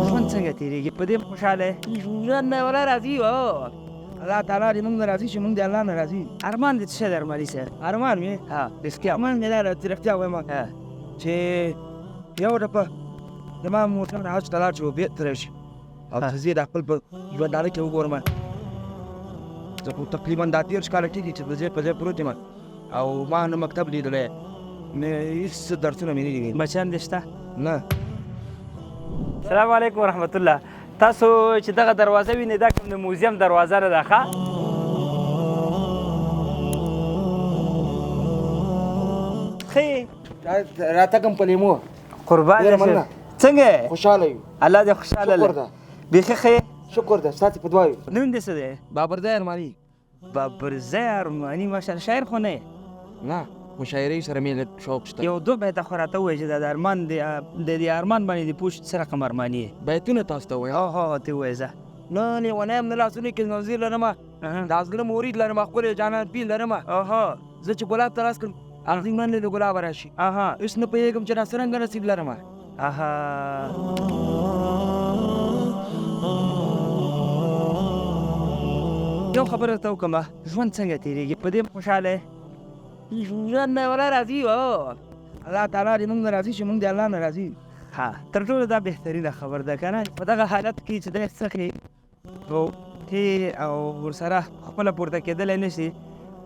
ژوند څنګه تېرېږي په دې خوشحاله ژوند نه ولا راضي یو الله تعالی دې موږ نه راضي شي، موږ د الله نه راضي یو. ارمان دې څه شی دی ارماني صاحب؟ ارمان مې رښتیا ارمان مې دا دی، رښتیا وایم چې یو دفعه زما موټر حج ته لاړ شي او بېرته راشي او ته زه یې د خپل په ژوندانه کې وګورم. زه خو تقریبا دا 13 کاله کېږي چې د ځای په ځای پروت یم او ما نه مکتب لیدلی نه هېڅ درسونه مې نه دي لیدلي. بچیان دې شته؟ نه. السلام علیکم ورحمت الله. تاسو چې دغه دروازه وینئ دا کوم د موزیم دروازه نه ده ښه؟ ښه یې؟ راتګم په لیمو قربان ډېره دې مننه. شم. څنګه یې؟ خوشحاله یو. الله دې خوشحاله شکر لري. ده. بیخي ښه یې؟ شکر ده ستاسې په دعایو. نوم دې څه دی؟ بابرزی ارماني. بابرزی ارماني ماشاءالله. شاعر خو نه یې؟ نه مشاعرې سره مې لږ شوق شته. یو دوه بیته خو راته ووایه چې دا د ارمان د دې ارمان باندې دې پوه شو څه رقم ارماني یې؟ بیتونه تاسو ته ووایم. هو ته ووایه ځه. نه لیونی یم، نه لاسونه کې زنځیر لرم، د زړه مرید لرم، ښکلی جانان پیل لرم. زه چې ګلاب ته لاس کړم هغې من له ګلابه راشي. هېڅ نه پوهېږم چې دا څرنګه نصیب لرم. یو خبره درته وکړم، ژوند څنګه تېرېږي په دې خوشحاله یې؟ ژوند نه ولا راضي یو الله تعالی دې موږ نه راضي شي، موږ د الله نه راضي یو. تر ټولو دا بهترینه خبر ده که نه؟ په دغه حالت کې چې دی څخې او ته او ورسره خپله پورته کېدلی نه شي،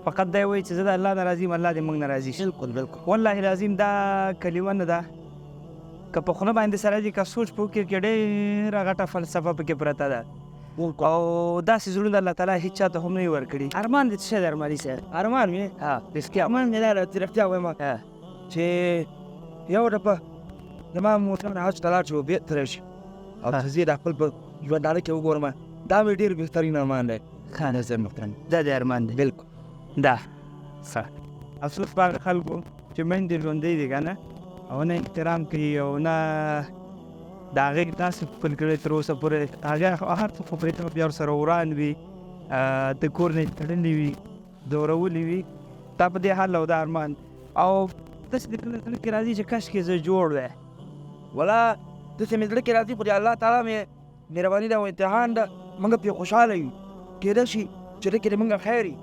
فقط دا یې وایي چې زه د الله نه راضي یم، الله دې موږ نه راضي شي. بالکل والله العظیم دا کلمه نه ده که په خوله باندې سره دي که سوچ په وکړې کې ډېره غټه فلسفه پکې پرته ده او داسې زړونه الله تعالی هېڅ چا ته هم نه وي ورکړي. ارمان دې څه شی دی ارماني صاحب؟ ارمان مې رښتیا ارمان مې دا دی، رښتیا وایم چې یو دفعه زما موټر حج ته لاړ شي او بېرته راشي او ته زه یې د خپل په ژوندانه کې وګورم. دا مې ډېر بهترین ارمان دی. ښه نظر محترم، دا دې ارمان دی. بالکل دا ښه. افسوس په هغه خلکو چې میندې ژوندۍ دي که نه او نه احترام کوي او نه د هغې داسې خپل کړی تر اوسه پورې هغه هر څه خو پرې بیا ورسره وران وي، د کور نه یې تړلي وي، ځورولي وي. دا په دې حال او دا ارمان او داسې د کله کله کې راځي چې کاشکې زه جوړ وی. ولا داسې مې زړه کې راځي خو د الله تعالی مې مهرباني ده او امتحان ده، موږ پرې خوشحاله یو. کېدای شي چې زړه کې د موږ خیر وي،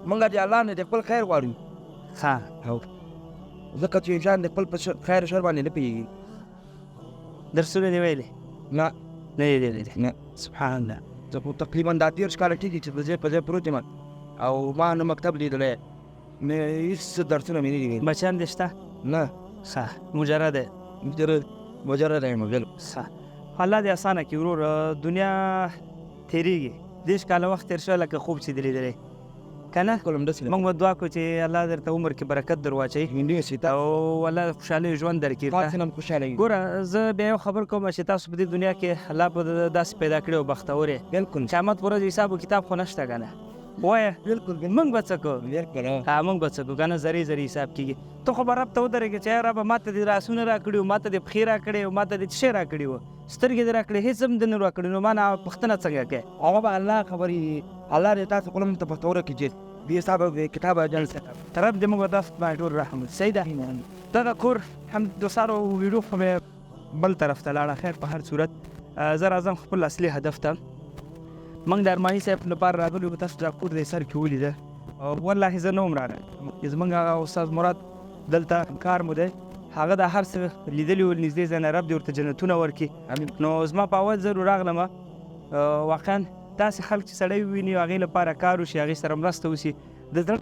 موږ د الله نه د خپل خیر غواړو. ښه ځکه چې انسان د خپل په خیر شر باندې نه پوهېږي. درسونه دې ویلې؟ نه نه دې ویلې؟ نه. سبحان الله. زه خو تقریبا دا 13 کاله کېږي چې د ځای په ځای پروت یم او ما نه مکتب لیدلی نه هېڅ درسونه مې نه دي لیدلي. بچیان دې شته؟ نه. ښه مجرد یې؟ مجرد یم بالکل. ښه الله دې اسانه کړي ورور. دنیا تېرېږي، 10 کاله وخت تېر شوی لکه خوب چې دې لیدلی که نه؟ موږ به دعا کړو چې الله درته عمر کې برکت در واچوي او الله خوشحالۍ ژوند درکړي. ګوره زه بیا یو خبر کوم چې تاسو په دې دنیا کې الله به داسې پیدا کړي او بختور یې. بالکل قیامت په ورځ حساب و کتاب خو نشته که نه؟ وایه موږ به څه کوو؟ موږ به څه کوو که نه؟ زرې زرې حساب کېږي. ته خو به رب ته ودرېږې چې ربه ما ته دې لاسونه را کړي وو، ما ته دې پښې را کړې وو، ما ته دې څه شی را کړي وو، سترګې دې را کړې، هېڅ هم دې نه را کړي، نو ما نه پوښتنه څنګه کوې؟ هغه به الله خبرې دي. الله دې تاسو قلم ته بختوره کړي بې حسابه بې کتابه جلسه. رب دې موږ په داسې باندې ټول رحم وکړي. صحیح ده. دغه کور هم د سارو ویډیو خو مې بل طرف ته لاړه. خیر په هر صورت زه راځم خپل اصلي هدف ته. موږ د ارماني صاحب لپاره راغلي وو، تاسو دا کور دې سر کې ولیده او والله زه نه وم راغلی. زموږ هغه استاد مراد دلته کار مو دی، هغه دا هر څه لیدلي ول نږدې ځای نه. رب دې ورته جنتونه ورکړي. نو زما په اول ځل راغلم واقعا داسې خلک چې سړی وویني هغې لپاره کار وشي، هغې سره مرسته وشي، د زړه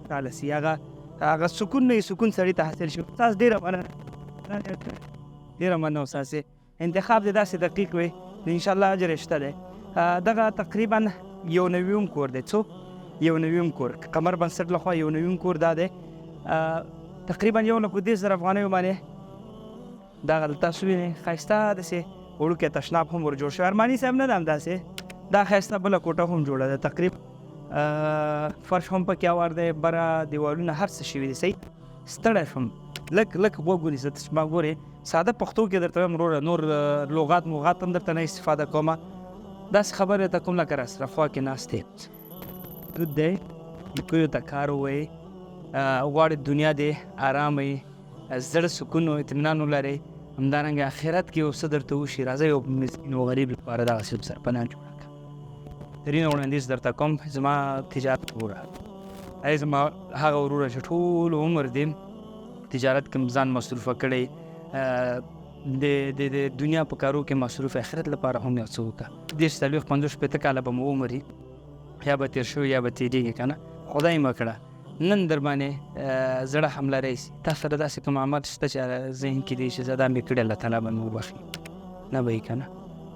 خوشحاله سي، هغه سکون نه سکون سړي ته حاصل شي. تاسو ډېره مننه، ډېره مننه استاسې. انتخاب دې داسې دقیق وي نو انشاءالله اجر یې شته دی. دغه تقریبا یو نویم کور دی. څو؟ یو نویم کور، قمر بنسټ لخوا یو نویم کور دا دی. تقریبا 1,10,000 افغانیو باندې دغه تاسو وینئ ښایسته داسې وړوکی تشناب هم ور جوړ شوی. ارماني صاحب نه ده همداسې دا ښایسته بله کوټه هم جوړه ده. تقریبا فرش هم پکې هوار دی، بره دیوالونه هر څه شوي دي. صحیح ستړی شوم لږ وګ ونیسه. ما ګورې ساده پښتو کې درته وایم وروره، نور لغات موغات هم درته نه استفاده کومه. داسې خبرې ته کوم لکه راسره خوا کې ناست دی. دود دی نیکیو ته کار ووایئ، غواړئ دنیا دې ارامه وي، زړه سکون او اطمینان ولرئ. همدارنګه آخرت کې یو څه درته وشي راځئ یو مسکین او غریب لپاره دغسې یو سرپناه جوړه کړه. ترینه وړاندیز درته کوم زما تجارت وروره ای زما هغه وروره چې ټول عمر دې تجارت کې ځان مصروفه کړی د دنیا په کارو کې مصروف آخرت لپاره هم یو څه وکړه. 40-50 کاله به مو عمر وي یا به تېر شوي یا به تېرېږي که نه خدای مه کړه نن در باندې زړه حمله راشي تا سره داسې کوم عمل شته چې ذهن کې دی چې زه دا مې کړی الله تعالی به مې وبخي نه به یې که نه.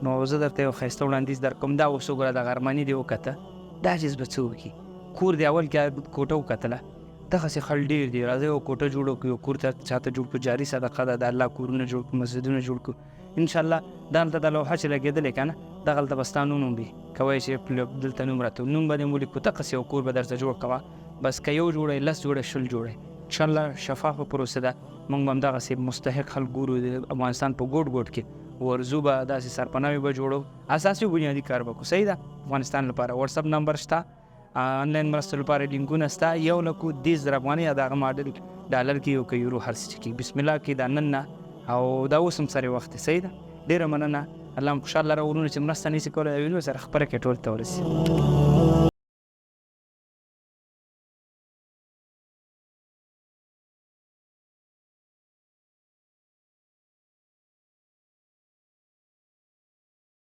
نو زه درته یو ښایسته وړاندیز در کوم دا اوس وګوره د غرمني دې وکته دا چیز به څه وکړي کور دی اول کې کوټه وکتله دغسې خل ډېر دی راځئ یو کوټه جوړه کړو یو کور ته چاته جوړ کړو جاري صدقه ده د الله کورونه جوړ کړو مسجدونه جوړ کړو انشاءالله دا هلته د لوحه چې لګېدلې که نه دغلته به ستا نوم وي کوی چې دلته نوم راته نوم به دې ولیکو دغسې یو کور به درته جوړ کوه بس که یو جوړی 10 جوړی 20 جوړی انشاءالله شفافه پروسه ده موږ به همدغسې مستحق خلک ګورو د افغانستان په ګوټ ګوټ کې ورزو به داسې سرپناوي به جوړو اساسي بنیادي کار به کوو صحیح ده افغانستان لپاره واتساپ نمبر شته آنلاین مرستو لپاره لینکونه شته 1,10,000 افغانۍ یا د هغه ماډل ډالر کې یو که یورو هر څه چې کېږي بسم الله کې دا نن نه او دا اوس هم سره وخت دی صحیح ده ډېره مننه الله هم خوشحاله لره ورونه چې مرسته نشي کولی د ویډیو سره خپره کې ټول ته ورسي.